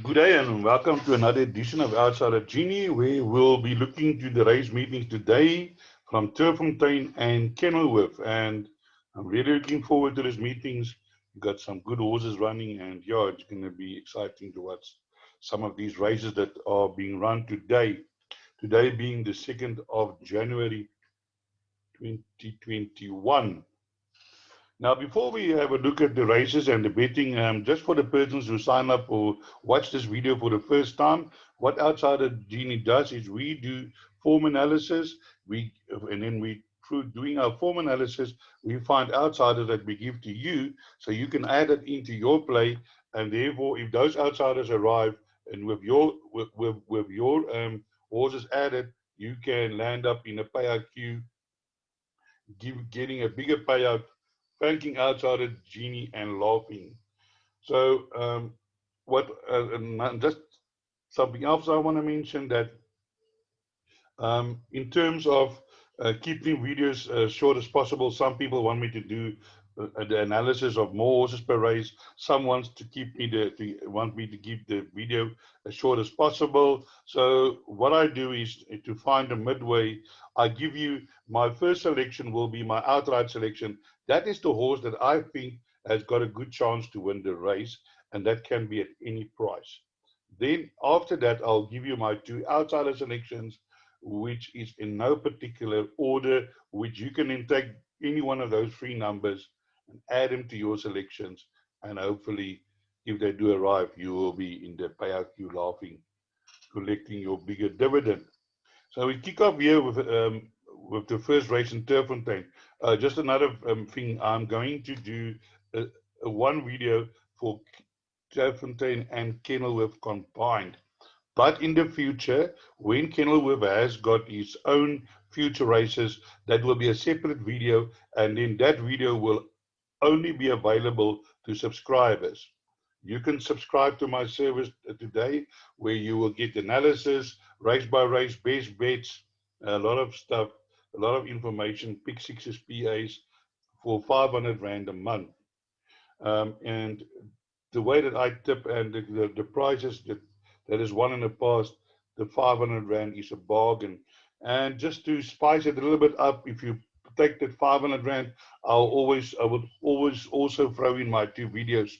Good day and welcome to another edition of Outside of Genie, where we'll be looking to the race meetings today from Turffontein and Kenilworth. And I'm really looking forward to these meetings. We've got some good horses running, and yeah, it's going to be exciting to watch some of these races that are being run today. Today being the 2nd of January 2021. Now, before we have a look at the races and the betting, just for the persons who sign up or watch this video for the first time, what Outsider Genie does is we do form analysis. And then through doing our form analysis, we find outsiders that we give to you, so you can add it into your play. And therefore, if those outsiders arrive and with your horses added, you can land up in a payout queue, getting a bigger payout, thanking outsider Genie and laughing. So, what and just something else I want to mention that in terms of keeping videos short as possible, some people want me to do the analysis of more horses per race. Some wants to want me to keep the video as short as possible. So what I do is to find a midway. I give you my first selection will be my outright selection. That is the horse that I think has got a good chance to win the race, and that can be at any price. Then after that, I'll give you my two outsider selections, which is in no particular order, which you can then take any one of those three numbers and add them to your selections. And hopefully, if they do arrive, you will be in the payout queue laughing, collecting your bigger dividend. So we kick off here with the first race in Turffontein. Just another thing, I'm going to do one video for Turffontein and Kenilworth combined. But in the future, when Kenilworth has got his own future races, that will be a separate video, and then that video will only be available to subscribers. You can subscribe to my service today, where you will get analysis, race by race, best bets, a lot of stuff, a lot of information, pick sixes, PAs for 500 Rand a month. And the way that I tip and the prices that is won in the past, the 500 Rand is a bargain. And just to spice it a little bit up, if you take that 500 Rand, I would always also throw in my two videos.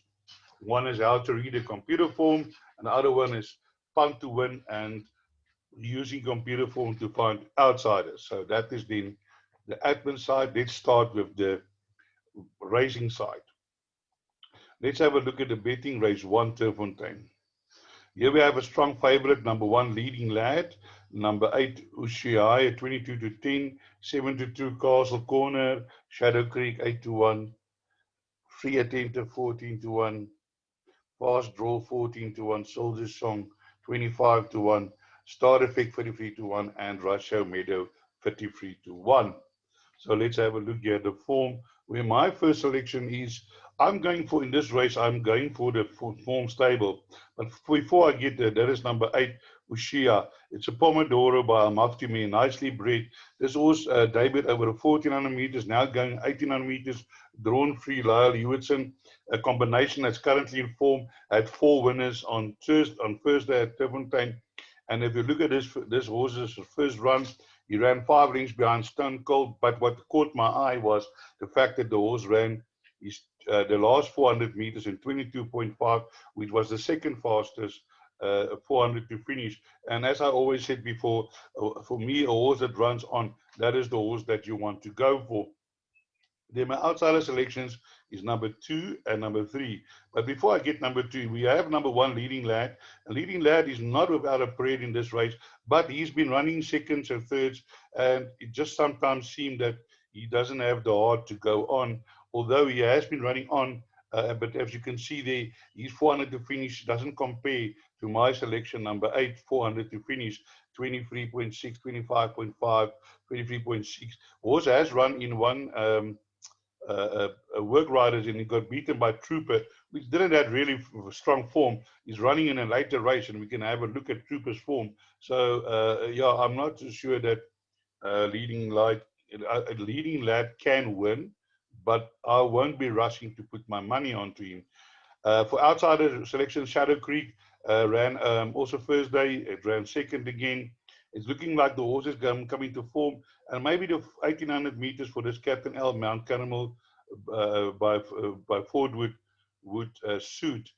One is how to read a computer form, and the other one is fun to win and using computer form to find outsiders. So that is then the admin side. Let's start with the racing side. Let's have a look at the betting race one, Turffontein. Here we have a strong favorite, number one, Leading Lad, number eight, Ushiai, 22 to 10, 7 to 2, Castle Corner, Shadow Creek, 8 to 1, Free Attentive, 14 to 1, Fast Draw, 14 to 1, Soldier Song, 25 to 1, Star Effect, 33 to 1, and Russia Meadow, 33 to 1. So let's have a look here at the form, where my first selection is, in this race, I'm going for the form stable. But before I get there, that is number 8, Ushia. It's a Pomodoro by Amaftumi, nicely bred. This horse debuted over 1400 meters, now going 1800 meters, drawn free. Lyle Hewitson, a combination that's currently in form, had 4 winners on Thursday at Turffontein. And if you look at this horse's first run, he ran 5 lengths behind Stone Cold, but what caught my eye was the fact that the horse ran the last 400 meters in 22.5, which was the second fastest 400 to finish. And as I always said before, for me, a horse that runs on, that is the horse that you want to go for. Then my outsider selections is number 2 and number 3. But before I get number 2, we have number 1, Leading Lad. And Leading Lad is not without a parade in this race, but he's been running seconds and thirds, and it just sometimes seemed that he doesn't have the heart to go on, although he has been running on. But as you can see there, his 400 to finish doesn't compare to my selection, number 8, 400 to finish, 23.6, 25.5, 23.6. Horse has run in one work riders, and he got beaten by Trooper, which didn't have really strong form. He's running in a later race, and we can have a look at Trooper's form. So yeah, I'm not so sure that leading lad can win, but I won't be rushing to put my money onto him. For outsider selection, Shadow Creek, ran also first day, it ran second again. It's looking like the horse is coming to form, and maybe the 1800 meters for this Captain L Mount Carmel by Ford would suit.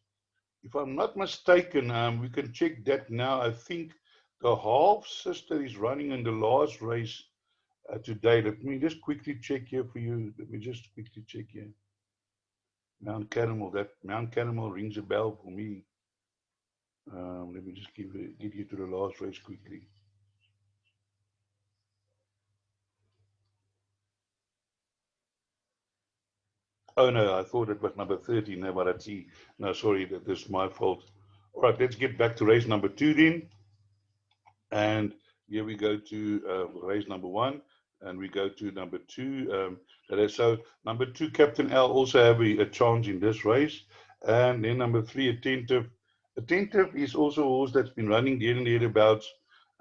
If I'm not mistaken, we can check that now. I think the half sister is running in the last race today. Let me just quickly check here for you. Let me just quickly check here. Mount Carmel. That Mount Carmel rings a bell for me. Let me just get you to the last race quickly. Oh no, I thought it was number 13. No, but I see. No, sorry, that is my fault. All right, let's get back to race number 2 then. And here we go to race number 1, and we go to number 2. So number 2, Captain L, also have a chance in this race. And then number 3, Attentive. Attentive is also a horse that's been running there and thereabouts,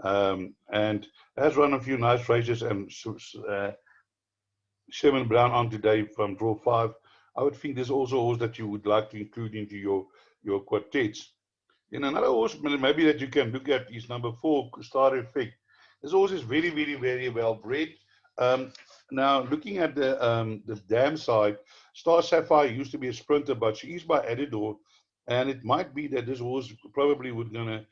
and has run a few nice races. And Sherman Brown on today from draw 5. I would think there's also a horse that you would like to include into your quartets. And another horse maybe that you can look at is number 4, Star Effect. This horse is very, very, very well bred. Um, Now, looking at the dam side, Star Sapphire used to be a sprinter, but she is by Adidor, and it might be that this horse probably would gonna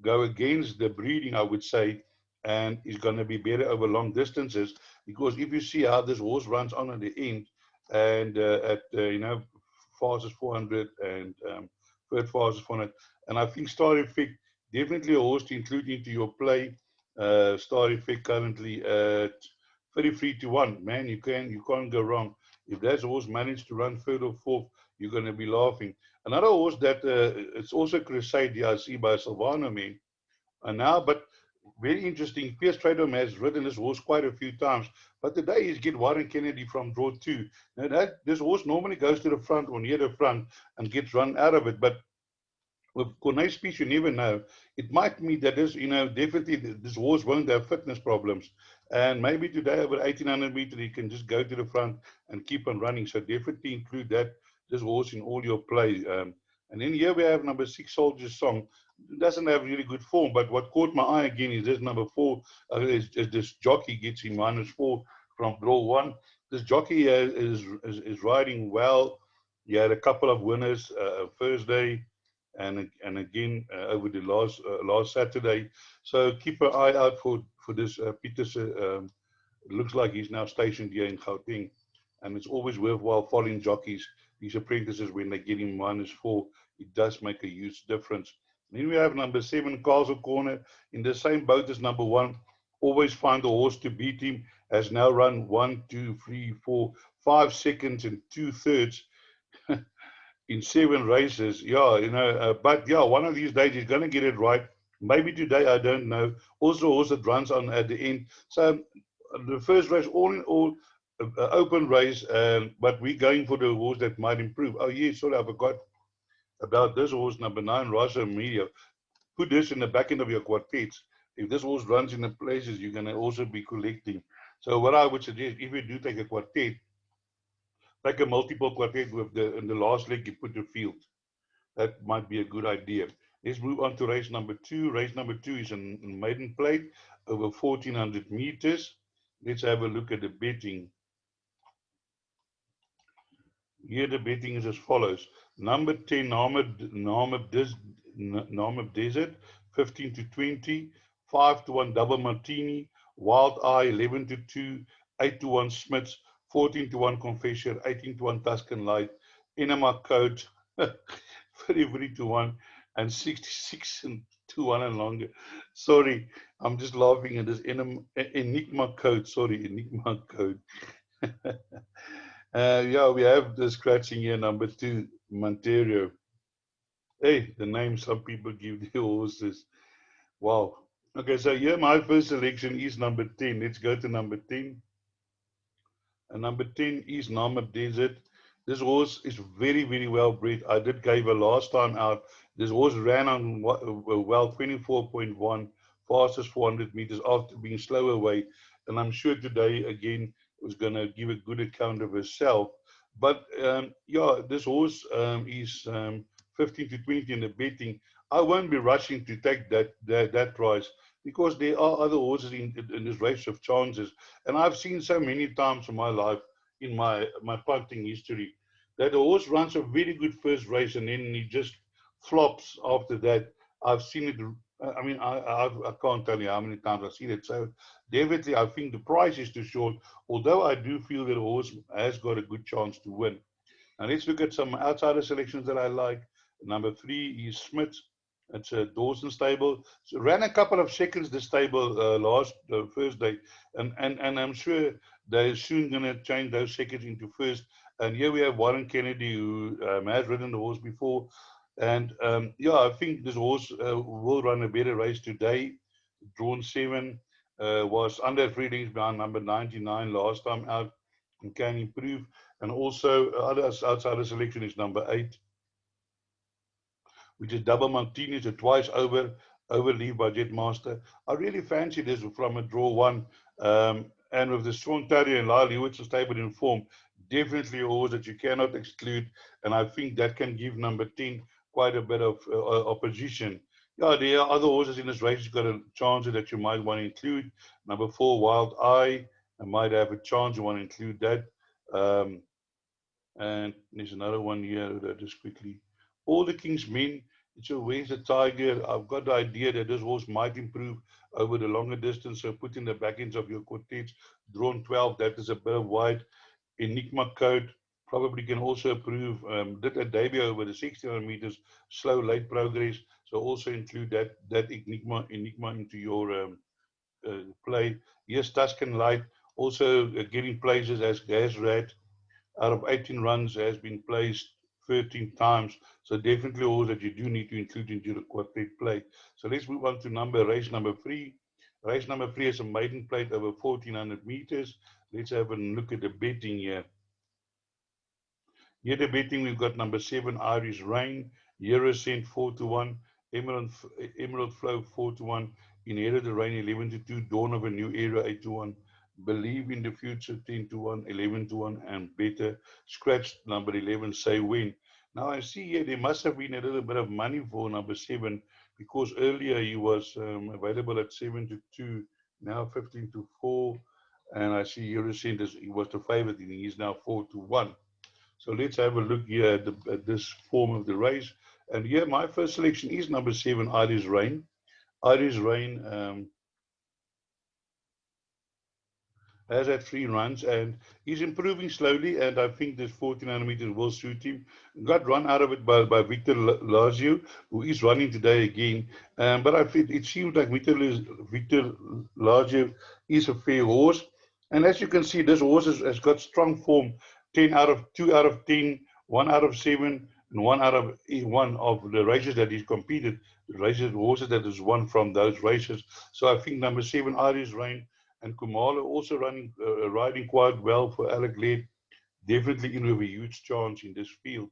go against the breeding, I would say, and is gonna be better over long distances. Because if you see how this horse runs on at the end, and at fastest 400 and third fastest 400, and I think Star Effect definitely a horse to include into your play. Star Effect currently at 33 to 1. Man, you can't go wrong. If that horse managed to run third or fourth, you're going to be laughing. Another horse that it's also Crusade, I see by Silvano, man. And now, but very interesting. Pierce Tradom has ridden this horse quite a few times, but today he's get Warren Kennedy from draw 2. Now that this horse normally goes to the front or near the front and gets run out of it, but with Cornet speech, you never know. It might mean that this, definitely this horse won't have fitness problems. And maybe today over 1800 meters, he can just go to the front and keep on running. So definitely include this horse in all your play. And then here we have number 6, Soldier's Song. It doesn't have really good form, but what caught my eye again is this number 4, is this jockey gets him -4 from draw 1. This jockey is riding well. He had a couple of winners Thursday and again over the last Saturday. So keep an eye out for this Peterson. It looks like he's now stationed here in Gauteng, and it's always worthwhile following jockeys, these apprentices, when they get him -4. It does make a huge difference. Then we have number 7, Castle Corner, in the same boat as number 1. Always find a horse to beat him. Has now run 1, 2, 3, 4, 5 seconds and 2/3 in 7 races. Yeah, but yeah, one of these days he's going to get it right. Maybe today, I don't know. Also it runs on at the end. So the first race, all in all, open race, but we're going for the horse that might improve. Oh, yeah, sorry, I forgot about this horse, number 9, Rosa Media. Put this in the back end of your quartets. If this horse runs in the places, you're going to also be collecting. So what I would suggest, if you do take a quartet, like a multiple quartet with in the last leg, you put the field. That might be a good idea. Let's move on to race number 2. Race number 2 is a maiden plate over 1400 meters. Let's have a look at the betting. Here the betting is as follows. Number 10, Namib Desert, 15 to 20, 5 to 1 Double Martini, Wild Eye, 11 to 2, 8 to 1 Smiths, 14 to 1 Confessor, 18 to 1 Tuscan Light, Enema Code, 33 to 1, and 66 to 1 and longer. Sorry, I'm just laughing at this Enigma Code. Sorry, Enigma Code. Yeah, we have the scratching here, number 2, Monterio. Hey, the name some people give the horses. Wow. Okay, so here my first selection is number 10. Let's go to number 10. And number 10 is Namib Desert. This horse is very, very well bred. I did give a last time out. This horse ran on well 24.1, fastest 400 meters after being slow away. And I'm sure today, again, was going to give a good account of herself. But yeah, this horse is 15 to 20 in the betting. I won't be rushing to take that price, because there are other horses in this race of chances. And I've seen so many times in my life, in my punting history, that a horse runs a very good first race and then he just flops after that. I've seen it. I mean, I can't tell you how many times I've seen it. So definitely, I think the price is too short. Although I do feel that a horse has got a good chance to win. Now let's look at some outsider selections that I like. Number 3 is Smith. It's a Dawson stable. So ran a couple of seconds the stable last first day, and I'm sure they're soon going to change those seconds into first. And here we have Warren Kennedy, who has ridden the horse before, and yeah, I think this horse will run a better race today. Drawn 7, was under 3 lengths behind number 99 last time out, and can improve. And also, other outsider selection is number 8, which is Double Martini, so twice over leave by Jetmaster. I really fancy this from a draw 1. And with the strong Terrier and Lyle Hewitt's stable in form, definitely a horse that you cannot exclude. And I think that can give number 10 quite a bit of opposition. Yeah, there are other horses in this race. You've got a chance that you might want to include. Number 4, Wild Eye. I might have a chance you want to include that. Um, and there's another one here that is quickly. All the King's Men. It's a Where's the Tiger. I've got the idea that this horse might improve over the longer distance. So put in the back ends of your quartets. Drawn 12, that is a bit of wide. Enigma Code probably can also improve. Did a debut over the 1600 meters, slow late progress. So also include that Enigma into your play. Yes, Tuscan Light also getting places as Gas Rat. Out of 18 runs has been placed 13 times. So definitely all that you do need to include into the quartet play. So let's move on to race number 3. Race number 3 is a maiden plate over 1400 meters. Let's have a look at the betting here. Here the betting, we've got number 7, Irish Rain, Eurocent 4-1, Emerald Flow 4-1, Inherited Rain 11-2, Dawn of a New Era 8-1, Believe in the Future 10-1, 11-1, and Better Scratch number 11, Say When. Now I see here there must have been a little bit of money for number 7, because earlier he was available at 7-2, now 15-4, and I see Eurocent he was the favorite and he's now 4-1. So let's have a look here at this form of the race. And here my first selection is number 7, Irish Rain. Irish Rain has had 3 runs and he's improving slowly, and I think this 1400 meters will suit him. Got run out of it by Victor Lazio, who is running today again. But I feel it seems like Victor Lazio is a fair horse. And as you can see, this horse has got strong form. 2 out of 10, 1 out of 7, and 1 out of 1 of the races that he's competed. The horses that has won from those races. So I think number 7, Irish Rain, and Kumalo also riding quite well for Alec Laird. Definitely in with a huge chance in this field.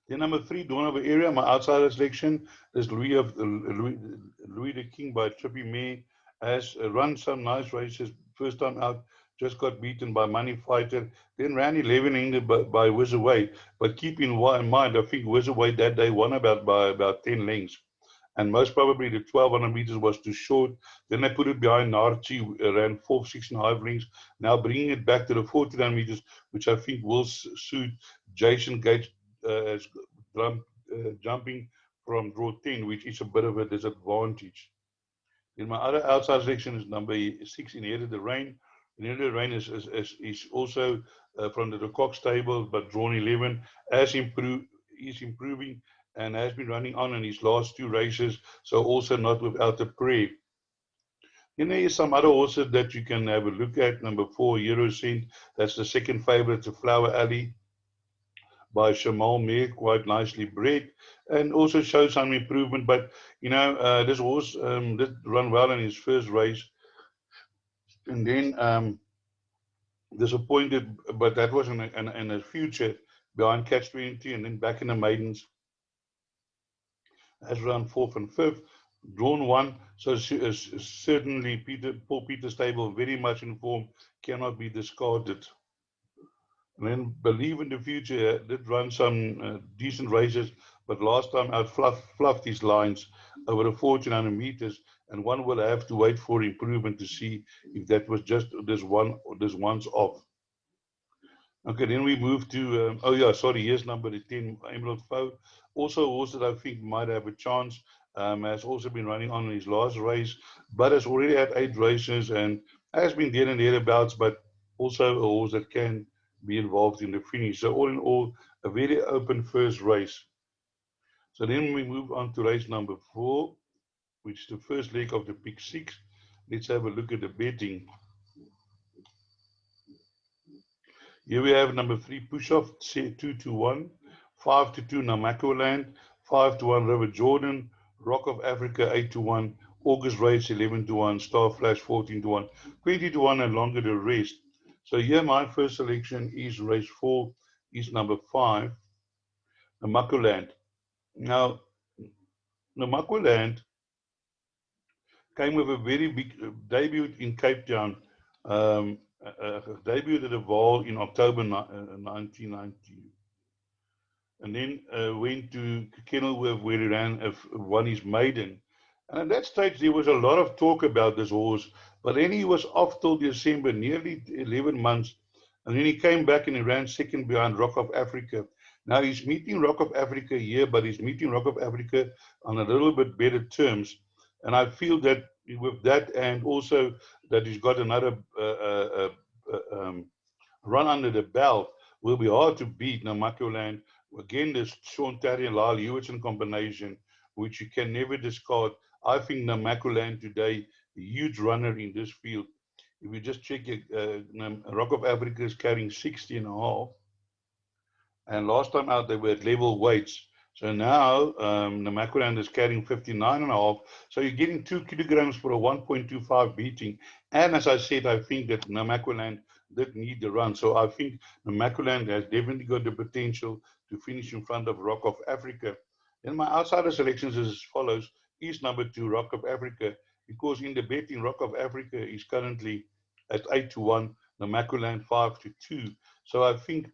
Then number 3, Dawn of an Area, my outsider selection. Is Louis the King by Trippy May. Has run some nice races. First time out, just got beaten by Money Fighter. Then ran 11 ended by Wizaway. But keep in mind, I think Wizaway that day won by about 10 lengths. And most probably the 1200 meters was too short. Then they put it behind Narchi, ran 4, 6.5 lengths. Now bringing it back to the 1400 meters, which I think will suit Jason Gates as jumping from draw 10, which is a bit of a disadvantage. Then my other outside selection is number 6, Inherited the Rain. Inherited the Rain is also from the Cox stable, but drawn 11, is improving and has been running on in his last 2 races, so also not without a prayer. Then there is some other horses that you can have a look at. Number 4, Eurocent, that's the second favorite to Flower Alley by Shamal Mir, quite nicely bred, and also shows some improvement. But this horse did run well in his first race, and then disappointed, but that was in a future behind Catch 20, and then back in the maidens has run 4th and 5th, drawn 1. So certainly Paul Peter stable very much in form, cannot be discarded. And then Believe in the Future did run some decent races, but last time out fluffed his lines over the 1400 meters, and one will have to wait for improvement to see if that was just this one's off. Okay, then we move to, oh yeah, sorry, here's number 10, Emerald Foe. Also a horse that I think might have a chance, has also been running on his last race, but has already had 8 races and has been there and thereabouts, but also a horse that can be involved in the finish. So all in all, a very open first race. So then we move on to race number 4, which is the first leg of the Pick 6. Let's have a look at the betting. Here we have number 3, Push Off, 2-1, 5-2, Namakoland, 5-1, River Jordan, Rock of Africa, 8-1, August Race, 11-1, Star Flash, 14-1, 20-1, and longer the rest. So here my first selection is race 4, is number 5, Namakoland. Now, Namakoland came with a very big debut in Cape Town. Debuted at the Val in October 1990. And then went to Kenilworth where he won his maiden. And at that stage, there was a lot of talk about this horse, but then he was off till December, nearly 11 months. And then he came back and he ran second behind Rock of Africa. Now he's meeting Rock of Africa here, but he's meeting Rock of Africa on a little bit better terms. And I feel that with that, and also that he's got another run under the belt, will be hard to beat Namakoland. Again, this Sean Terry and Lyle Hewitson combination, which you can never discard. I think Namakoland today, a huge runner in this field. If you just check it, Rock of Africa is carrying 60 and a half. And last time out, they were at level weights. So now the Namakoland is carrying 59 and a half. So you're getting 2 kilograms for a 1.25 beating. And as I said, I think that Namakoland did need the run. So I think Namakoland has definitely got the potential to finish in front of Rock of Africa. Then my outsider selections is as follows. Is number 2, Rock of Africa, because in the betting, Rock of Africa is currently at 8-1, Namakoland 5-2. So I think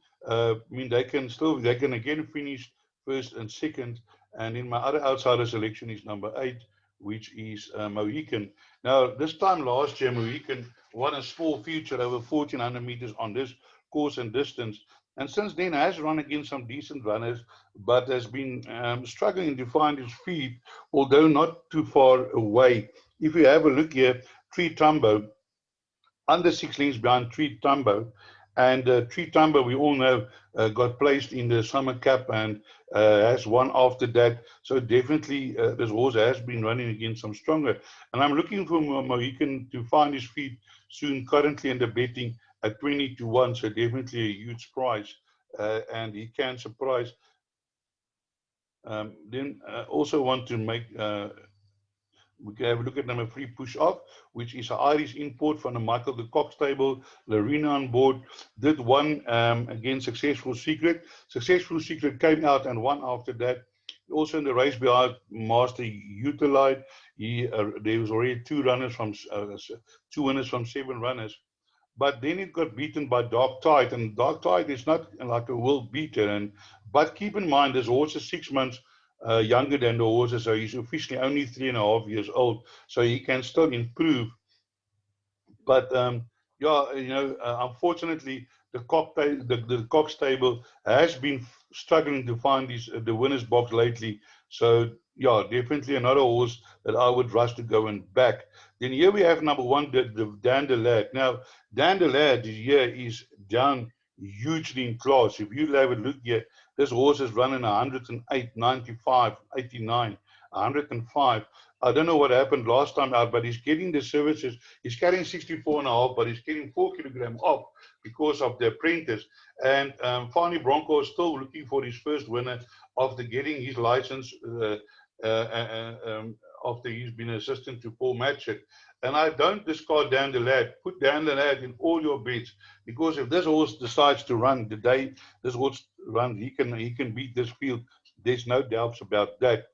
they can again finish first and second. And in my other outsider selection is number 8, which is Mohican. Now, this time last year, Mohican won a small future over 1400 meters on this course and distance. And since then, has run against some decent runners, but has been struggling to find his feet, although not too far away. If you have a look here, Tree Tumbo, under 6 lengths behind Tree Tumbo. And Tree Tumbo, we all know, got placed in the Summer Cup and has won after that. So definitely this horse has been running against some stronger. And I'm looking for Mohican to find his feet soon, currently in the betting at 20-1. So definitely a huge price. And he can surprise. Then also want to make we can have a look at number 3, Push Off, which is an Irish import from the Michael de Kock stable. Larina on board, did one against Successful Secret. Successful Secret came out and won after that. Also in the race behind Master Utilite, there was already 2 winners from 7 runners. But then it got beaten by Dark Tide, and Dark Tide is not like a world beater. But keep in mind, this horse is 6 months younger than the horses, so he's officially only 3.5 years old, so he can still improve. But yeah, unfortunately, the Cock stable has been struggling to find the winner's box lately. So yeah, definitely another horse that I would rush to go and back. Then here we have number 1, the Dan the Lad. Now, Dan the Lad this year is down hugely in class. If you have a look here, this horse is running 108, 95, 89, 105. I don't know what happened last time out, but he's getting the services. He's carrying 64 and a half, but he's getting 4 kilograms off because of the apprentice. And Fani Bronco is still looking for his first winner after getting his license after he's been assistant to Paul Matchett. And I don't discard Dan the Lad. Put Dan the Lad in all your bets, because if this horse decides to run the day this horse runs, he can beat this field. There's no doubts about that.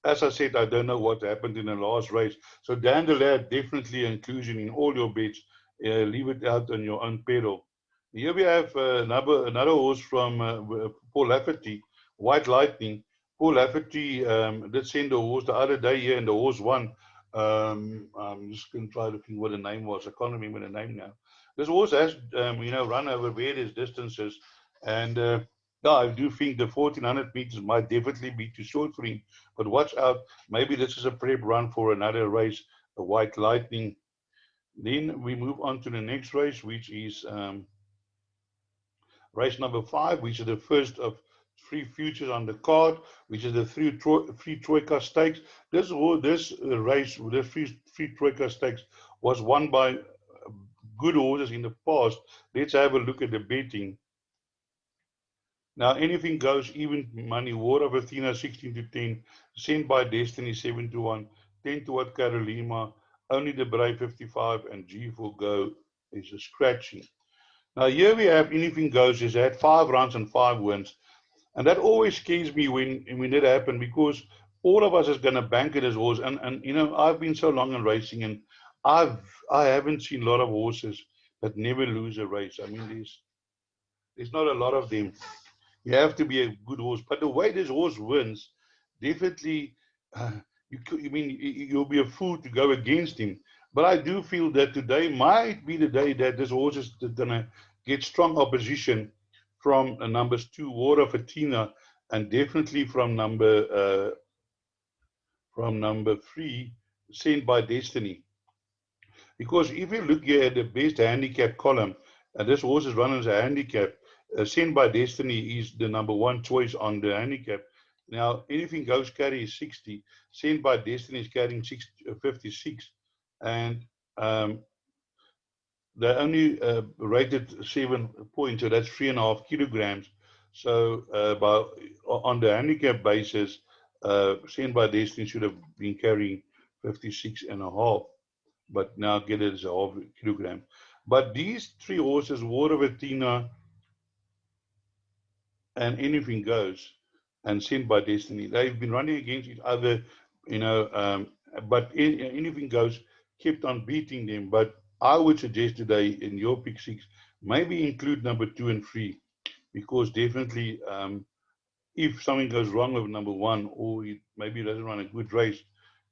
As I said, I don't know what happened in the last race. So Dan the Lad, definitely inclusion in all your bets. Leave it out on your own peril. Here we have another horse from Paul Lafferty, White Lightning. Paul Lafferty did send a horse the other day here, and the horse won. I'm just going to try to think what the name was. I can't remember the name now. This horse has, run over various distances, and yeah, I do think the 1400 meters might definitely be too short for him. But watch out, maybe this is a prep run for another race, the White Lightning. Then we move on to the next race, which is race number 5, which is the first of 3 futures on the card, which is the three Troika Stakes. This race, the three Troika Stakes, was won by good horses in the past. Let's have a look at the betting. Now, anything goes, even money. War of Athena 16 to 10, Sent by Destiny 7 to 1, 10 to what Carolina, Only the Brave 55, and G for Go is a scratching. Now, here we have anything goes, has had 5 runs and 5 wins. And that always scares me when it happens, because all of us is going to bank it as horse. And I've been so long in racing, and I haven't seen a lot of horses that never lose a race. I mean, there's not a lot of them. You have to be a good horse. But the way this horse wins, definitely, uh, you'll be a fool to go against him. But I do feel that today might be the day that this horse is going to get strong opposition from numbers 2, War of Athena, and definitely from number 3, Sent by Destiny. Because if you look here at the best handicap column, and this horse is running as a handicap, Sent by Destiny is the number 1 choice on the handicap. Now, anything goes carry is 60. Sent by Destiny is carrying 56. And they only rated 7 points, so that's 3.5 kilograms. So, on the handicap basis, Sent by Destiny should have been carrying 56.5, but now get it as a half kilogram. But these 3 horses, War of Athena and Anything Goes and Sent by Destiny, they've been running against each other, but Anything Goes kept on beating them. But I would suggest today in your pick 6, maybe include number 2 and 3, because definitely if something goes wrong with number 1, or maybe he doesn't run a good race,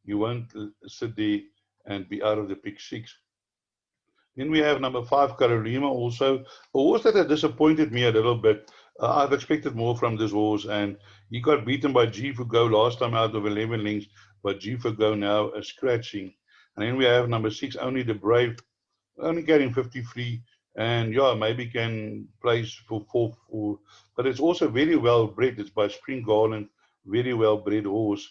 you won't sit there and be out of the pick 6. Then we have number 5, Carolina, also. A horse that had disappointed me a little bit. I've expected more from this horse, and he got beaten by G for Go last time out of 11 lengths, but G for Go now a scratching. And then we have number 6, Only the Brave, only getting 53, and yeah, maybe can place for 4, but it's also very well bred. It's by Spring Garland, very well bred horse.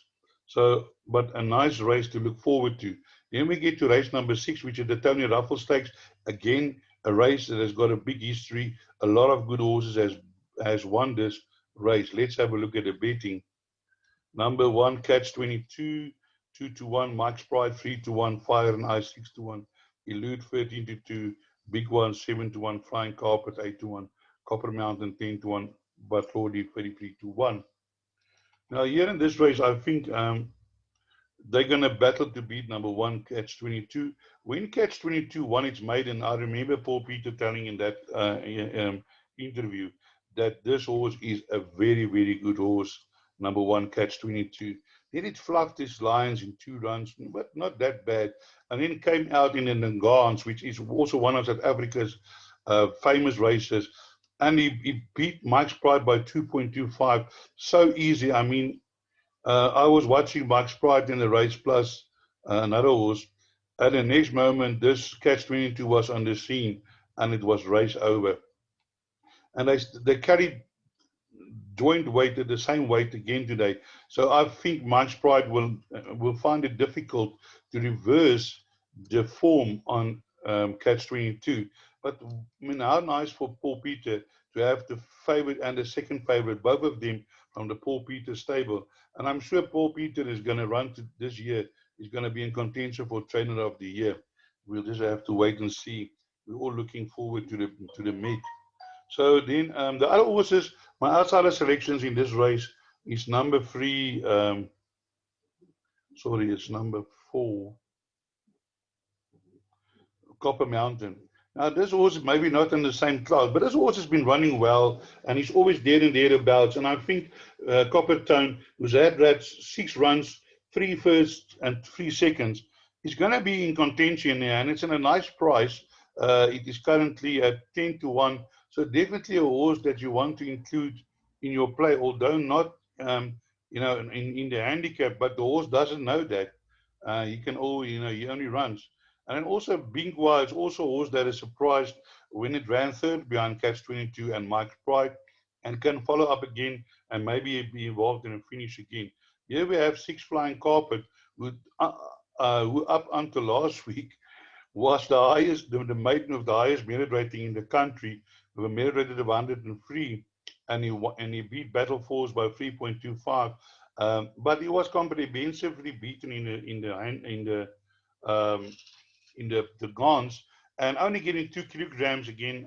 So, but a nice race to look forward to. Then we get to race number 6, which is the Tony Ruffle Stakes. Again, a race that has got a big history. A lot of good horses has won this race. Let's have a look at the betting. Number 1, Catch 22, 2 to 1, Mike's Pride 3 to 1, Fire and Ice 6 to 1, Elude 13 to 2, Big One 7 to 1, Flying Carpet 8 to 1, Copper Mountain 10 to 1, But Lordy 33 to 1. Now, here in this race, I think they're going to battle to beat number 1, Catch 22. When Catch 22 won its maiden, I remember Paul Peter telling in that interview that this horse is a very, very good horse, number 1, Catch 22. Then it fluffed his lines in 2 runs, but not that bad. And then came out in the Ngans, which is also one of South Africa's famous races. And he beat Mike's Pride by 2.25. So easy. I mean, I was watching Max Pride in the race plus another horse. At the next moment, this Catch 22 was on the scene, and it was race over. And they carried joint weight at the same weight again today. So I think Max Pride will find it difficult to reverse the form on Catch 22. But I mean, how nice for Paul Peter to have the favorite and the second favorite, both of them from the Paul Peter stable. And I'm sure Paul Peter is going to run to this year. He's going to be in contention for Trainer of the Year. We'll just have to wait and see. We're all looking forward to the meet. So then the other horses, my outsider selections in this race is number 3. Sorry, it's number 4, Copper Mountain. Now, this horse is maybe not in the same class, but this horse has been running well, and he's always there and thereabouts. And I think Coppertone, who's had 6 runs, 3 firsts and 3 seconds, is going to be in contention here, and it's in a nice price. It is currently at 10-1, so definitely a horse that you want to include in your play, although not, in the handicap. But the horse doesn't know that. He can all, he only runs. And then also Bingwa is also a horse that is surprised when it ran third behind Catch 22 and Mike's Pride, and can follow up again and maybe be involved in a finish again. Here we have Six Flying Carpet, who up until last week was the maiden of the highest merit rating in the country, with a merit rating of 103, and he beat Battle Force by 3.25. But he was comprehensively beaten um, in the guns, and only getting 2 kilograms again.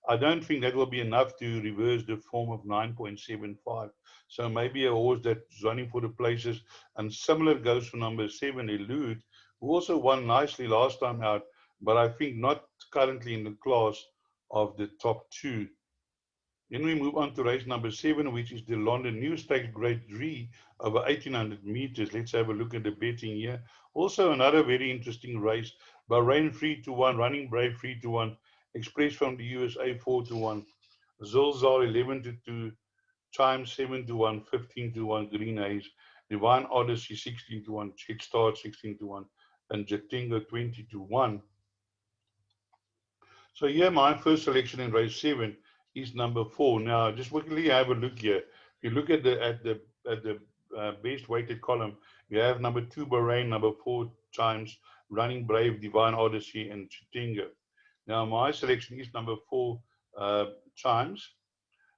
I don't think that will be enough to reverse the form of 9.75. So maybe a horse that's running for the places, and similar goes for number 7, Elude, who also won nicely last time out, but I think not currently in the class of the top 2. Then we move on to race number 7, which is the London New Stakes Grade 3 over 1800 meters. Let's have a look at the betting here. Also, another very interesting race. Bahrain 3-1, Running Brave 3-1, Express from the USA 4-1, Zilzal 11-2, Chime 7-1, 15-1, Green Haze, Divine Odyssey 16-1, Jet Start 16-1, and Jatinga 20-1. So here, my first selection in race 7 is number 4. Now, just quickly have a look here. If you look at the best weighted column, you have number 2 Bahrain, number 4 Chimes, Running Brave, Divine Odyssey, and Chitinga. Now, my selection is number 4 Chimes.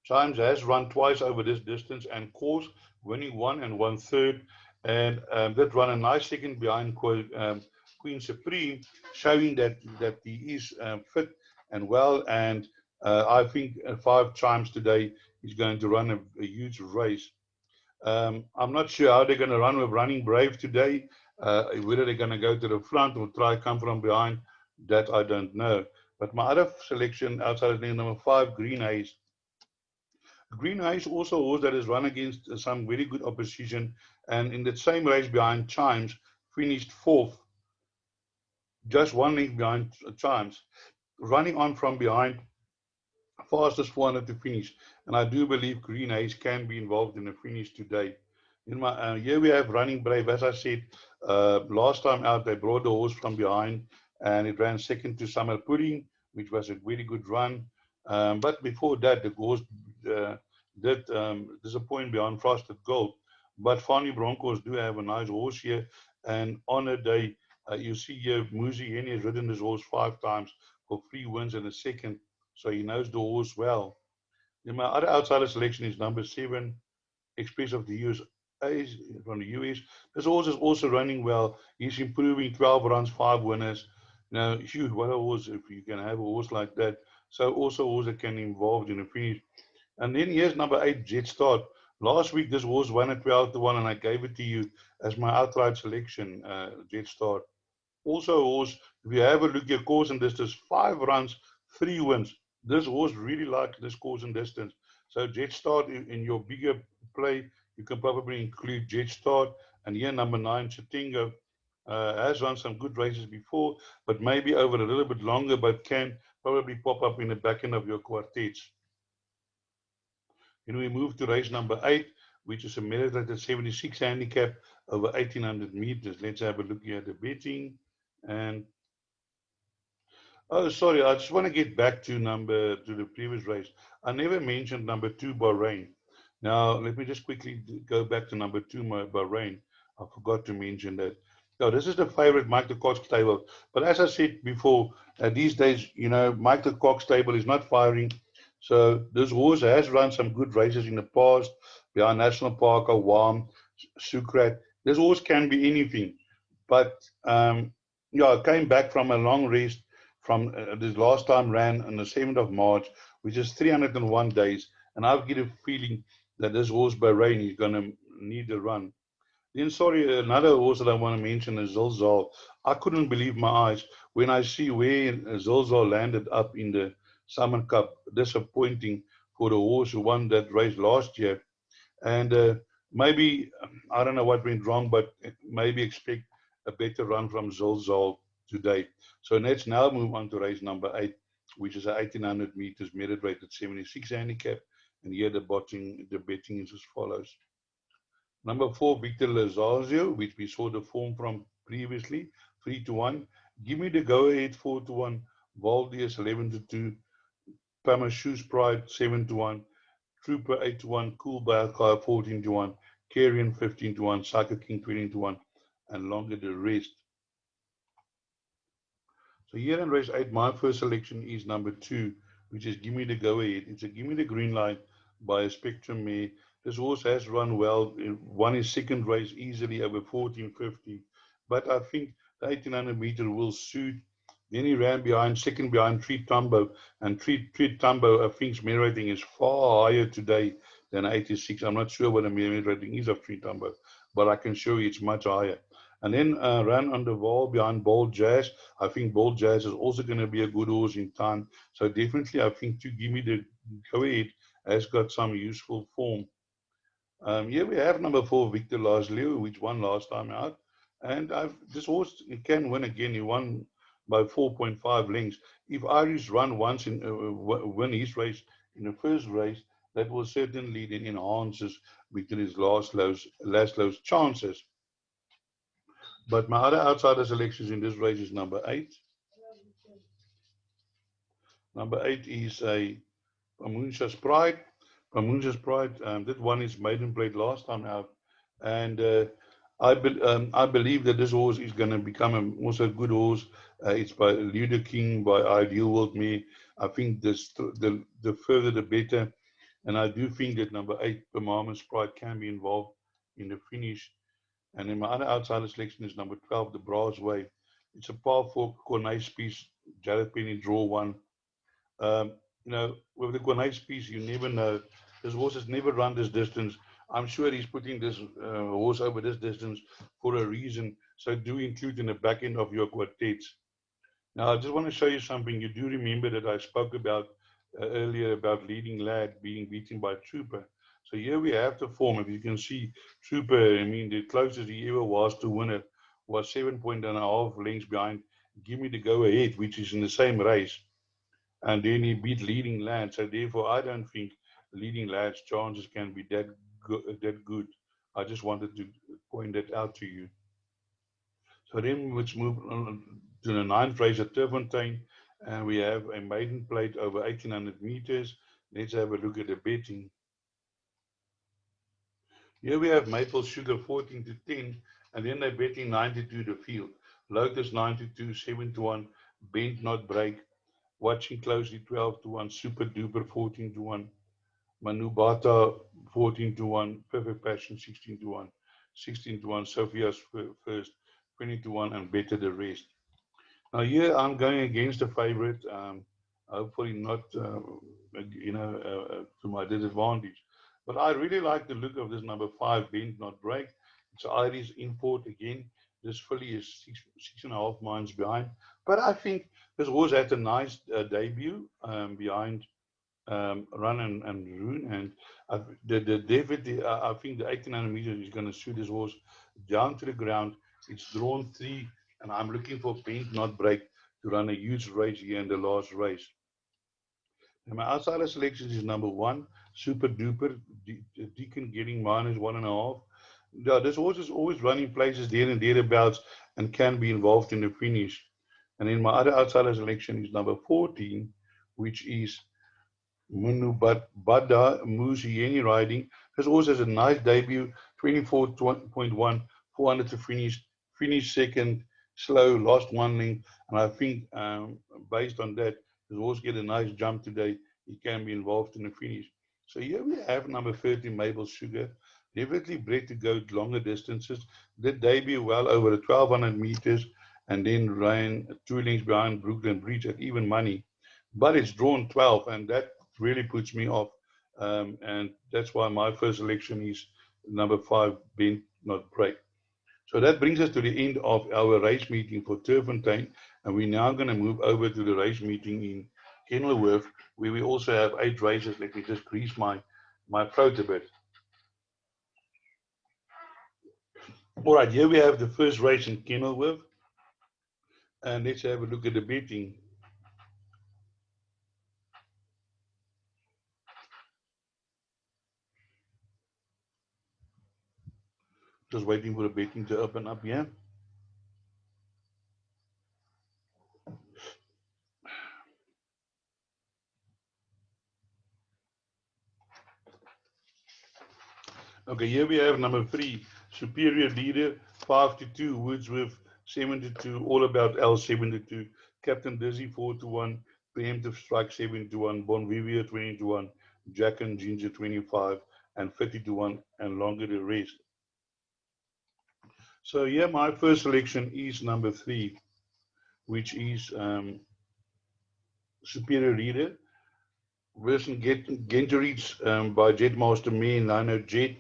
Chimes has run twice over this distance and course, winning 1 and 1/3, and that run a nice second behind Queen Supreme, showing that he is fit and well. And I think 5 Chimes today is going to run a huge race. I'm not sure how they're going to run with Running Brave today. Whether they're going to go to the front or try come from behind, that I don't know. But my other selection outside of number 5, Green Haze. Green Haze also a horse that has run against some very good opposition, and in the same race behind Chimes, finished 4th, just 1 length behind Chimes, running on from behind, fastest 400 to finish. And I do believe Green Haze can be involved in the finish today. Here we have Running Brave. As I said, last time out, they brought the horse from behind, and it ran second to Summer Pudding, which was a very good run. But before that, the horse did disappoint beyond Frosted Gold. But Fani Broncos do have a nice horse here. And on a day, you see here, Muzi Henny has ridden this horse 5 times for 3 wins and a second. So he knows the horse well. Then my other outsider selection is number 7, Express of the USA, from the US. This horse is also running well. He's improving, 12 runs, 5 winners. Now, shoot, what a horse if you can have a horse like that. So also a horse that can involve in the finish. And then here's number 8, Jet Start. Last week, this horse won at 12-1, and I gave it to you as my outright selection, Jet Start. Also, horse, if you have a look at course and distance, 5 runs, 3 wins. This horse really likes this course and distance. So Jet Start in your bigger play, you can probably include Jet Start. And here, number 9, Chatingo, has run some good races before, but maybe over a little bit longer, but can probably pop up in the back end of your quartets. Then we move to race number 8, which is a merit rated 76 handicap over 1800 meters. Let's have a look here at the betting. And oh, sorry, I just want to get back to the previous race. I never mentioned number 2, Bahrain. Now, let me just quickly go back to number 2, Bahrain. I forgot to mention that. Now, this is the favorite Mike the Cox stable. But as I said before, these days, Mike the Cox stable is not firing. So this horse has run some good races in the past, behind National Park, Awam, Sukrat. This horse can be anything. But, yeah, I came back from a long rest from this last time ran on the 7th of March, which is 301 days. And I've got a feeling that this horse Bahrain is going to need a run. Then, sorry, another horse that I want to mention is Zilzal. I couldn't believe my eyes when I see where Zilzal landed up in the Summer Cup. Disappointing for the horse who won that race last year. And maybe, I don't know what went wrong, but maybe expect a better run from Zilzal today. So let's now move on to race number 8, which is a 1800 meters merit rated 76 handicap. And here the betting is as follows. Number 4, Victor Lazazio, which we saw the form from previously, 3-1. Give me the go-ahead, 4-1. Valdius, 11-2. Pamashu's Pride, 7-1. Trooper, 8-1. Cool Balkai, 14-1. Carrion, 15-1. Psycho King, 20-1. And longer the rest. So here in race 8, my first selection is number 2, which is Give Me the Go Ahead. It's a Give Me the Green Light by a Spectrum mare. This horse has run well, won his second race easily over 1450. But I think the 1800 meter will suit. Then he ran behind, second behind Treat Tumbo. And Treat Tumbo, I think's merit rating is far higher today than 86. I'm not sure what the merit rating is of Treat Tumbo, but I can show you it's much higher. And then ran on the wall behind Bold Jazz. I think Bold Jazz is also going to be a good horse in time. So definitely, I think to Give Me the Go Ahead has got some useful form. Here we have number 4, Victor Lasleo, which won last time out. And this horse can win again. He won by 4.5 lengths. If Irish run once in win his race in the first race, that will certainly then enhances Victor's Laslow's chances. But my other outsider selections in this race is number 8. Number 8 is a Pamuncha's Pride. Pamuncha's Pride, that one is maiden played last time out. And I believe that this horse is going to become also a good horse. It's by Luda King, by Ideal World Me. I think the further the better. And I do think that number 8, Pamuncha's Pride, can be involved in the finish. And then my other outsider selection is number 12, the Brass Way. It's a powerful Cornice piece. Jared Penny draw one. Um, with the Cornice piece, you never know. This horse has never run this distance. I'm sure he's putting this horse over this distance for a reason. So do include in the back end of your quartets. Now, I just want to show you something. You do remember that I spoke about earlier about Leading Lad being beaten by Trooper. So here we have the form. If you can see, Trooper, I mean, the closest he ever was to win it was 7.5 lengths behind Give Me the Go Ahead, which is in the same race. And then he beat Leading Lad. So therefore, I don't think Leading Lad's chances can be that good. I just wanted to point that out to you. So then let's move on to the 9th race at Turffontein. And we have a maiden plate over 1800 meters. Let's have a look at the betting. Here we have Maple Sugar 14-10, and then they're betting 92 the field. Lotus 92, 7-1, Bend Not Break, Watching Closely 12-1, Super Duper 14-1, Manubata 14-1, Perfect Passion 16-1, 16-1, Sophia's First 20-1, and Better the Rest. Now here I'm going against the favorite, hopefully not, to my disadvantage. But I really like the look of this number 5, Bend Not Break. It's Irish import again. This filly is 6.5 miles behind. But I think this horse had a nice debut behind Run and Rune. And I think the 1800 meters is going to shoot this horse down to the ground. It's drawn 3, and I'm looking for Bend Not Break to run a huge race here in the last race. And my outsider selection is number 1, Super Duper, Deacon getting -1.5. Yeah, this horse is always running places there and thereabouts and can be involved in the finish. And then my other outsider selection is number 14, which is Munubada Musieni riding. This horse has a nice debut, 24.1, 400 to finish second, slow, lost 1 length. And I think based on that, this horse get a nice jump today. He can be involved in the finish. So here we have number 30, Maple Sugar. Definitely bred to go longer distances. Did debut well over the 1200 meters and then ran 2 lengths behind Brooklyn Bridge at even money. But it's drawn 12, and that really puts me off. And that's why my first selection is number 5, Bend Not Break. So that brings us to the end of our race meeting for Turffontein, and we're now going to move over to the race meeting in Kenilworth, where we also have 8 races. Let me just grease my throat a bit. All right, here we have the first race in Kenilworth, and let's have a look at the betting. Just waiting for the betting to open up here. Okay, here we have number 3, Superior Leader, 5-2, Wordsworth 7-2, All About L 7-2, Captain Dizzy 4-1, Preemptive Strike 7-1, Bon Vivio 20-1, Jack and Ginger 25, and 50-1, and longer the rest. So here my first selection is number 3, which is Superior Leader. Version Genterits by Jetmaster Me and Lino Jet.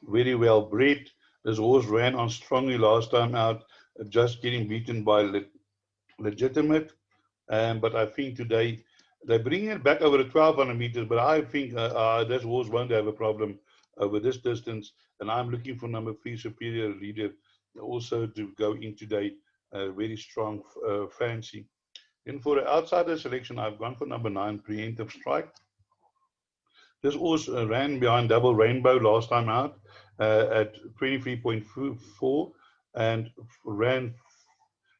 Very well bred. This horse ran on strongly last time out, just getting beaten by Legitimate. But I think today they're bringing it back over the 1200 meters. But I think this horse won't have a problem over this distance. And I'm looking for number 3, Superior Leader, also to go in today. Very strong fancy. Then for the outsider selection, I've gone for number 9, Preemptive Strike. This horse ran behind Double Rainbow last time out at 23.4 and ran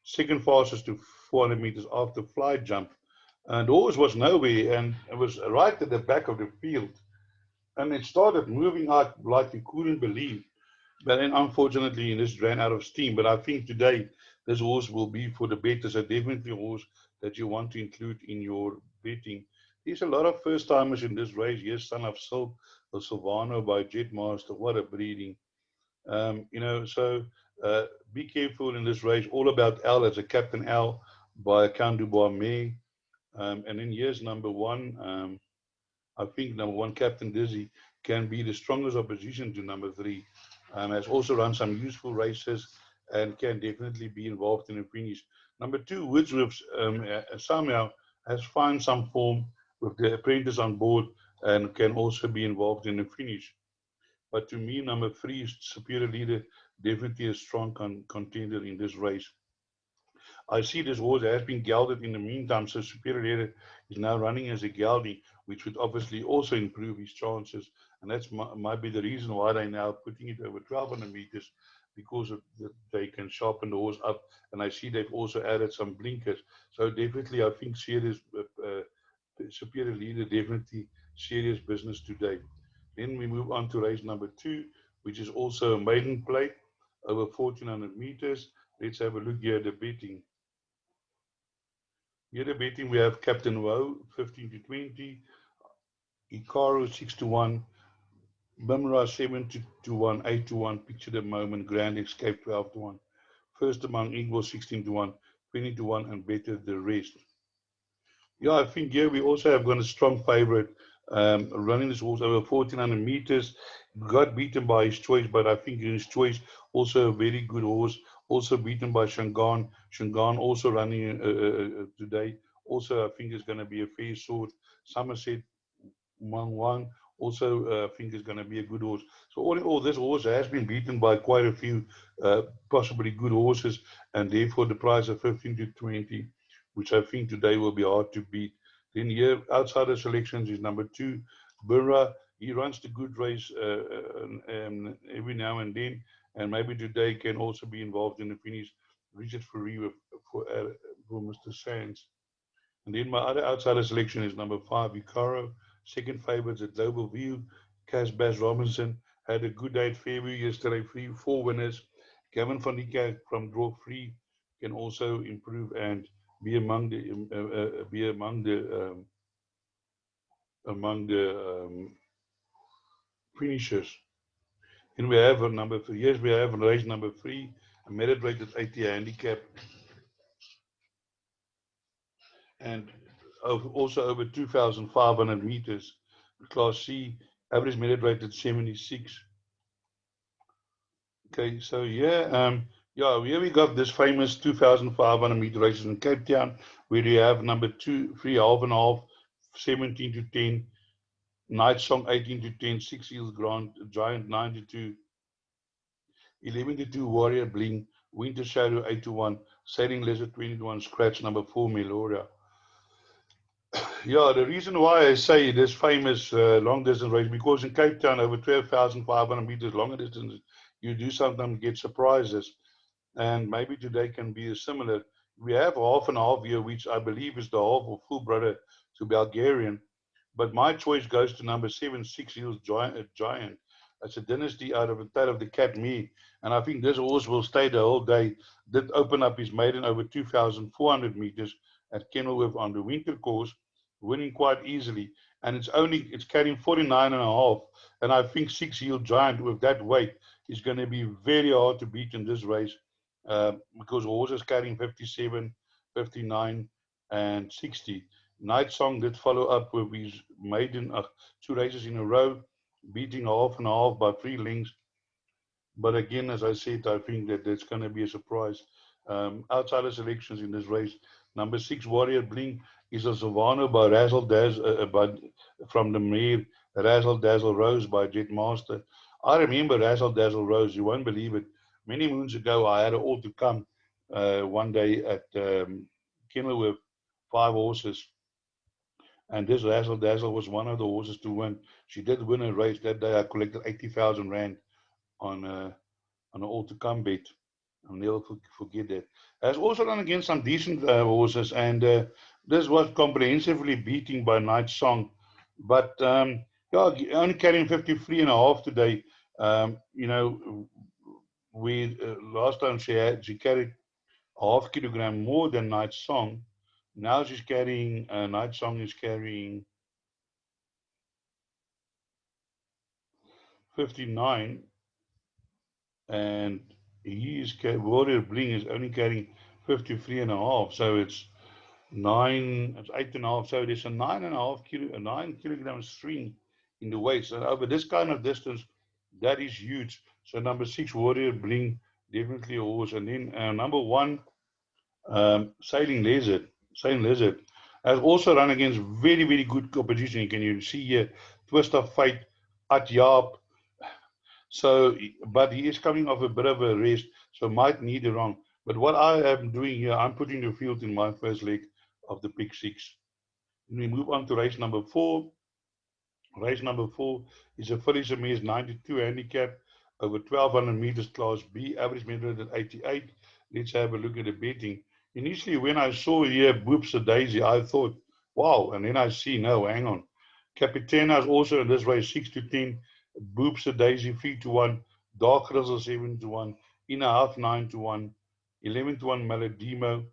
second fastest to 400 meters after flight jump. And the horse was nowhere, and it was right at the back of the field. And it started moving out like you couldn't believe. But then unfortunately, this ran out of steam. But I think today this horse will be for the betters, a definitely horse that you want to include in your betting. There's a lot of first timers in this race. Yes, Son of Silk, the Silvano by Jetmaster. What a breeding. So be careful in this race. All About L as a Captain L by Count Dubois May. And then here's number 1. I think number 1, Captain Dizzy, can be the strongest opposition to number 3. Has also run some useful races and can definitely be involved in a finish. Number 2, Wordsworth, somehow has found some form with the apprentice on board and can also be involved in a finish. But to me, number 3 is Superior Leader, definitely a strong contender in this race. I see this horse has been gelded in the meantime, so Superior Leader is now running as a gelding, which would obviously also improve his chances. And that might be the reason why they're now putting it over 1200 meters, because they can sharpen the horse up. And I see they've also added some blinkers. So definitely, I think Superior Leader, definitely serious business today. Then we move on to race number 2, which is also a maiden plate over 1400 meters. Let's have a look here at the betting. Here the betting, we have Captain Woe 15-20, Icaro 6-1, Bumra 7-1, 8-1, Picture the Moment, Grand Escape 12-1, First Among Equals 16-1, 20-1, and Better the Rest. Yeah, I think here we also have got a strong favorite running this horse over 1400 meters. Got beaten by his choice, but I think in his choice also a very good horse. Also beaten by Shangan. Shangan also running today. Also, I think is going to be a fair sort. Somerset Wang also I think is going to be a good horse. So all in all, this horse has been beaten by quite a few possibly good horses, and therefore the price of 15-20, which I think today will be hard to beat. Then here, outside the selections is number 2, Burra. He runs the good race every now and then, and maybe today can also be involved in the finish. Richard Furrier for Mr. Sands. And then my other outsider selection is number 5, Icaro. Second favourites at Global View. Bass Robinson had a good day at Fairview yesterday. 4 winners. Gavin van Dijk from Draw Free can also improve and be among the finishers. Then we have a number 3. Yes, we have race number 3, a merit rated 80 handicap, and also over 2,500 meters. Class C, average merit rated 76. Okay, so yeah, here we got this famous 2,500-meter races in Cape Town, where you have number 2, 3, half and half, 17 to 10, Night Song 18 to 10, Six Hills Grand Giant 9 to 2, 11 to 2, Warrior Bling, Winter Shadow 8 to 1, Sailing Lizard 20 to 1, Scratch number 4, Meloria. Yeah, the reason why I say this famous long distance race, because in Cape Town, over 12,500 meters long distance, you do sometimes get surprises. And maybe today can be similar. We have half and half here, which I believe is the half or full brother to Bulgarian. But my choice goes to number 7, Six Hills Giant. That's a dynasty out of the tail of the cat me. And I think this horse will stay the whole day. Did open up his maiden over 2,400 meters at Kenilworth on the winter course, winning quite easily. And it's carrying 49 and a half. And I think Six Hills Giant with that weight is going to be very hard to beat in this race, because horses carrying 57, 59, and 60. Night Song did follow up with his maiden 2 races in a row, beating half and half by 3 lengths. But again, as I said, I think that there's going to be a surprise. Outsider selections in this race. Number 6, Warrior Bling, is a Savannah by Razzle Dazzle, from the mare Razzle Dazzle Rose by Jet Master. I remember Razzle Dazzle Rose, you won't believe it. Many moons ago, I had it all to come one day at Kenilworth, 5 horses. And this Razzle Dazzle was one of the horses to win. She did win a race that day. I collected 80,000 Rand on an all to come bet. I'll never forget that. Has also run against some decent horses, and this was comprehensively beating by Night Song. But yeah, only carrying 53 and a half today. You know, we last time she carried a half kilogram more than Night Song. Now she's carrying Night Song is carrying 59, and Warrior Bling is only carrying 53 and a half. So it's 8.5. So there's a 9.5 kilo, a 9 kilogram swing in the weight. So over this kind of distance, that is huge. So number 6, Warrior Bling, definitely a horse. And then number 1, Sailing Lizard. Sailing Lizard has also run against very, very good competition. Can you see here? Twist of Fate, At Yap. So, but he is coming off a bit of a rest, so might need a run. But what I am doing here, I'm putting the field in my first leg of the pick 6. Then we move on to race number 4. Race number 4 is a Phillies Mares 92 handicap over 1200 meters class B, average meter at 88. Let's have a look at the betting. Initially, when I saw here Boops a Daisy, I thought, wow, and then I see, no, hang on. Capitana is also in this race 6 to 10, Boops a Daisy 3 to 1, Dark Grizzle 7 to 1, In a Half 9 to 1, 11 to 1 Maladimo,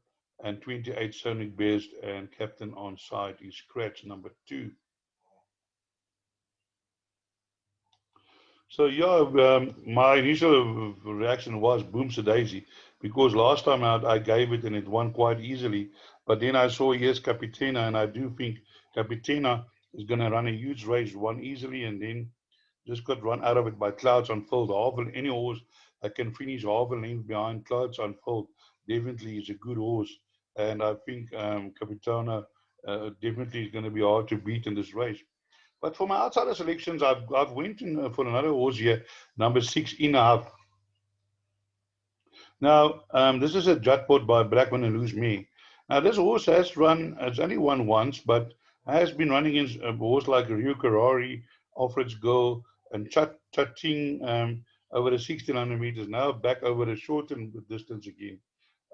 and 28 Sonic Best, and Captain on side is scratch number 2. So yeah, my initial reaction was boom daisy, because last time out I gave it and it won quite easily. But then I saw yes Capitana, and I do think Capitana is going to run a huge race, won easily, and then just got run out of it by Clouds Unfold. Any horse that can finish half a length behind Clouds Unfold definitely is a good horse, and I think Capitana definitely is going to be hard to beat in this race. But for my outsider selections, I've went in for another horse here, number 6, In a Half. Now, this is a jackpot by Blackman and Lose Me. Now, this horse has only won once, but has been running against a horse like Rio Carrari, Alfred's Girl, and Chatting over the 1600 meters. Now back over the shortened distance again,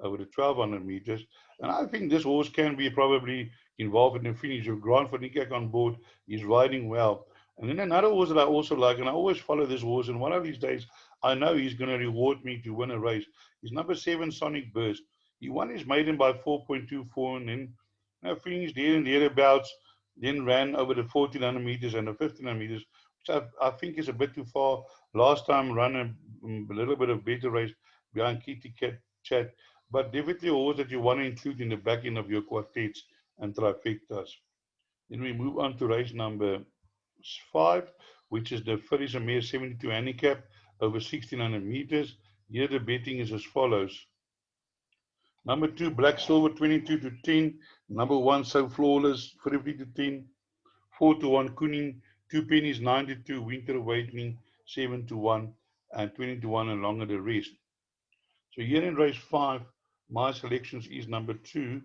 over the 1200 meters. And I think this horse can be probably involved in the finish. With Grant van Niekerk on board, he's riding well. And then another horse that I also like, and I always follow this horse, and one of these days I know he's going to reward me to win a race, is number 7, Sonic Burst. He won his maiden by 4.24, and then finished there and thereabouts, then ran over the 1400 meters and the 1500 meters, which I think is a bit too far. Last time ran a little bit of better race behind Kitty Cat Chat, but definitely a horse that you want to include in the back end of your quartets and trifectas. Then we move on to race number 5, which is the Ferris Amir 72 handicap over 1600 meters. Here the betting is as follows. Number 2, Black Silver 22 to 10. Number 1, So Flawless 50 to 10. 4 to 1, Kuning 2 pennies 9 to 2. Winter Awakening 7 to 1 and 20 to 1 and longer the rest. So here in race 5, my selections is number 2,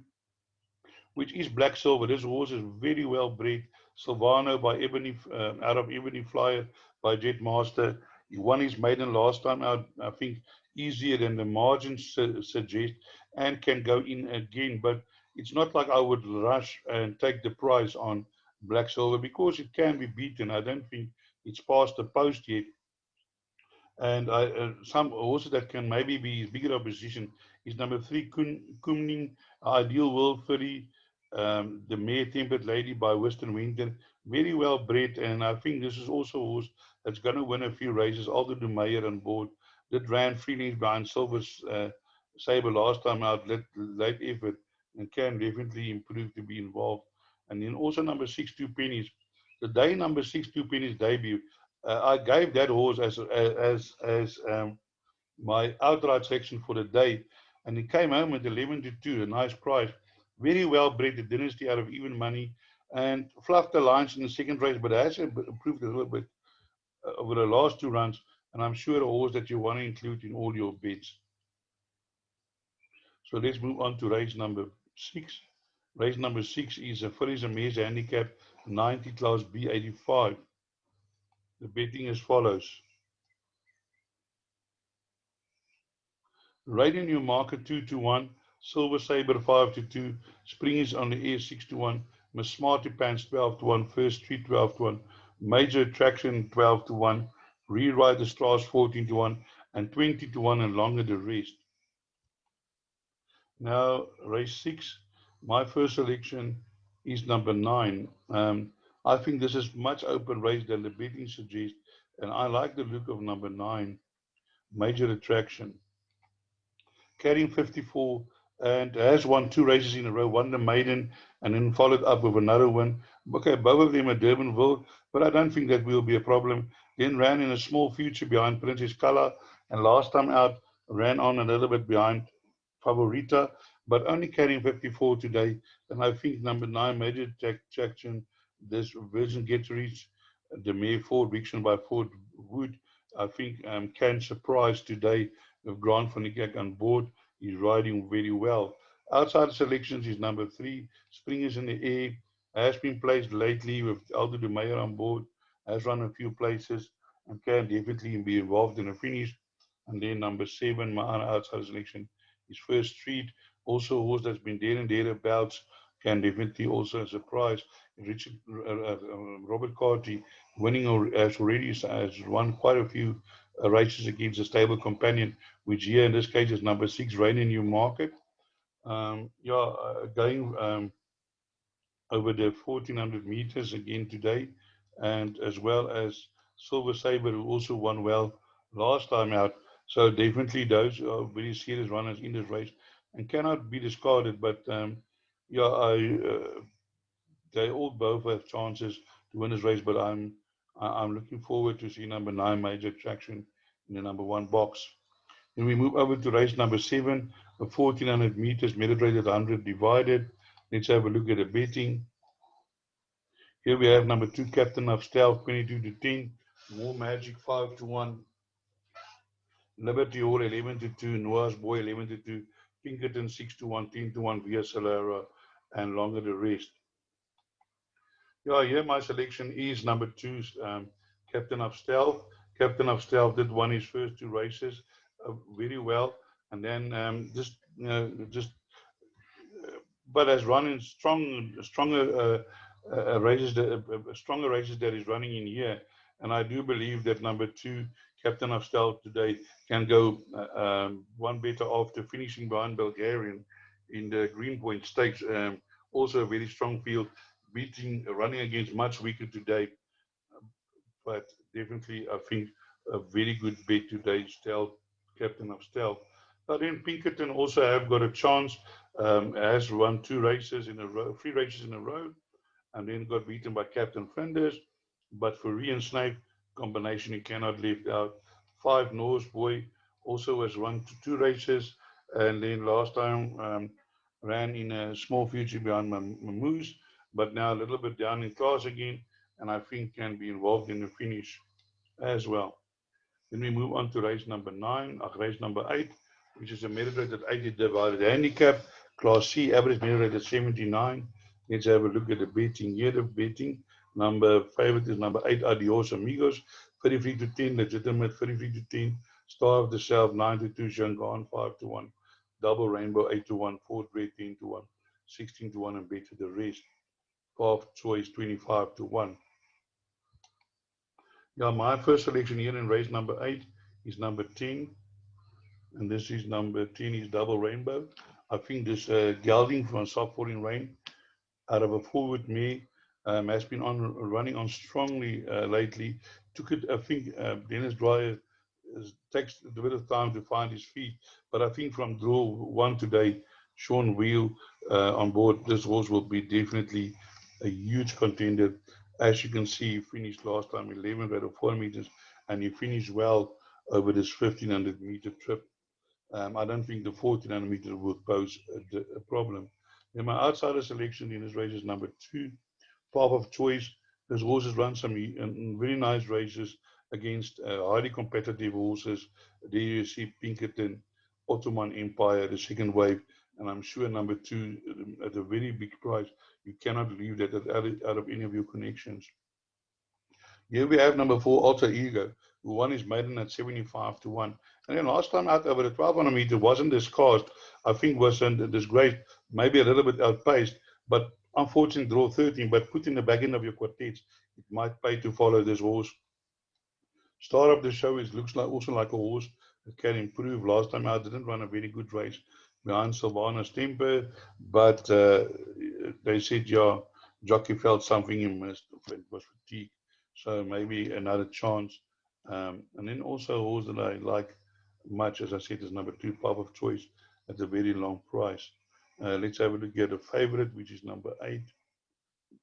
which is Black Silver. This horse is very well bred. Silvano by Ebony, out of Ebony Flyer by Jet Master. He won his maiden last time out, I think, easier than the margins suggest, and can go in again. But it's not like I would rush and take the prize on Black Silver because it can be beaten. I don't think it's past the post yet. And some horses that can maybe be bigger opposition is number 3, Kumning, Ideal World 30, the Mare Tempered Lady by Western Winter. Very well bred, and I think this is also a horse that's going to win a few races. Aldo de Meyer on board. That ran 3 lengths behind Silver's Sabre last time out, late effort, and can definitely improve to be involved. And then also number 6, Two Pennies. The day number 6, Two Pennies debut, I gave that horse as my outright selection for the day, and he came home at 11 to 2, a nice price. Very well bred, the dynasty out of even money, and fluffed the lines in the second race, but has improved a little bit over the last 2 runs, and I'm sure a horse that you want to include in all your bets. So let's move on to race number 6. Race number 6 is a Fillies and Mares handicap 90 class B85. The betting as follows. Right in your market 2 to 1, Silver Sabre 5 to 2, Spring is on the air 6 to 1, Miss Smarty Pants 12 to 1, First Street 12 to 1, Major Attraction 12 to 1, Rewrite the Stars 14 to 1, and 20 to 1 and longer the rest. Now, race 6, my first selection is number 9. I think this is much open race than the betting suggests, and I like the look of number 9, Major Attraction. Carrying 54 and has won 2 races in a row, won the maiden and then followed up with another win. Okay, both of them are Durbanville, but I don't think that will be a problem. Then ran in a small future behind Princess Color, and last time out ran on a little bit behind Favorita, but only carrying 54 today. And I think number 9, Major Attraction, this Virgin Gatorade, the Mare Ford, Vixen by Ford Wood, I think can surprise today with Grant van Niekerk on board. He's riding very well. Outside selections is number 3, Spring is in the air, has been placed lately with Aldo de Meyer on board, has run a few places, and can definitely be involved in a finish. And then number 7, my other outside selection is First Street, also a horse that's been there and thereabouts, can definitely also surprise. Richard Robert Carty winning has already has won quite a few races against a stable companion, which here in this case is number 6, Rain in New Market. Going over the 1400 meters again today, and as well as Silver Sabre, who also won well last time out. So definitely those are very serious runners in this race and cannot be discarded. But they all both have chances to win this race. But I'm looking forward to see number 9, Major Attraction, in the number 1 box. Then we move over to race number 7, 1400 meters, meditated 100 divided. Let's have a look at the betting. Here we have number 2, Captain of Stealth, 22 to 10. More Magic, 5 to 1. Liberty Hall, 11 to 2. Noah's Boy, 11 to 2. Pinkerton, 6 to 1. 10 to 1. Via Solara, and longer the rest. Yeah, here my selection is number 2, Captain of Stealth. Captain of Stealth did won his first 2 races very well, and then but has run in stronger races, stronger races that is running in here. And I do believe that number 2, Captain of Stealth today, can go one better after finishing behind Bulgarian in the Greenpoint Stakes. Also a very strong field, running against much weaker today. But definitely, I think a very good bet today, Stealth, Captain of Stealth. But then Pinkerton also have got a chance, has won 2 races in a row, 3 races in a row, and then got beaten by Captain Flinders. But for Rian Snape, combination he cannot leave out. 5 Norse Boy also has run two races, and then last time ran in a small future behind Moose, but now a little bit down in class again, and I think can be involved in the finish as well. Then we move on to race number 9, race number 8, which is a merit rate at 80 divided handicap, Class C, average merit rate at 79. Let's have a look at the betting here. The betting number favorite is number 8, Adios Amigos, 33 to 10, legitimate 33 to 10, Star of the South 9 to 2, Shangan 5 to 1, Double Rainbow 8 to 1, Fort Red 10 to 1, 16 to 1, and bet to the rest. Path Choice 25 to 1. Yeah, my first selection here in race number 8 is number 10, and this is number 10 is Double Rainbow. I think this gelding from Soft Falling Rain out of a forward me has been on running on strongly lately. Took it, I think Dennis Dwyer takes a bit of time to find his feet, but I think from draw 1 today, Sean Wheel on board, this horse will be definitely a huge contender. As you can see, he finished last time 11 out of 4 meters, and he finished well over this 1500-meter trip. I don't think the 1400 meter would pose a problem. Then my outsider selection in this race is number 2, Path of Choice. This horse has run some very nice races against highly competitive horses. There you see Pinkerton, Ottoman Empire, the second wave, and I'm sure number 2 at a very big price. You cannot leave that out of any of your connections. Here we have number 4, Alter Ego, who won his maiden at 75 to 1. And then last time out over the 1200 meter wasn't discussed. I think wasn't disgraced, maybe a little bit outpaced, but unfortunately draw 13, but put in the back end of your quartets, it might pay to follow this horse. Star of the show is looks like also like a horse that can improve. Last time out didn't run a very good race behind Sylvana's Temper, but they said yeah, jockey felt something he missed. It was fatigue, so maybe another chance. And then also a horse that I like much, as I said, is number 2, Path of Choice, at a very long price. Let's have a look at the favorite, which is number 8,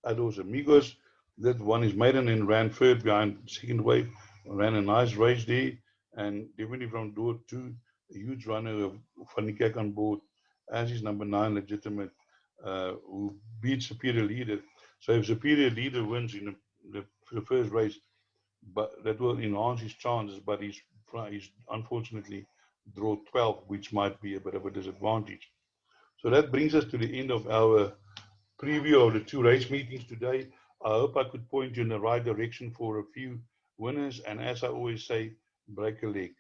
Ados Amigos. That one is maiden and ran third behind second wave. Ran a nice race there, and definitely from door 2, a huge runner of Van Niekerk on board, as is number 9, Legitimate, who beat Superior Leader. So if Superior Leader wins in the first race, but that will enhance his chances, but he's unfortunately draw 12, which might be a bit of a disadvantage. So that brings us to the end of our preview of the 2 race meetings today. I hope I could point you in the right direction for a few winners, and as I always say, break a leg.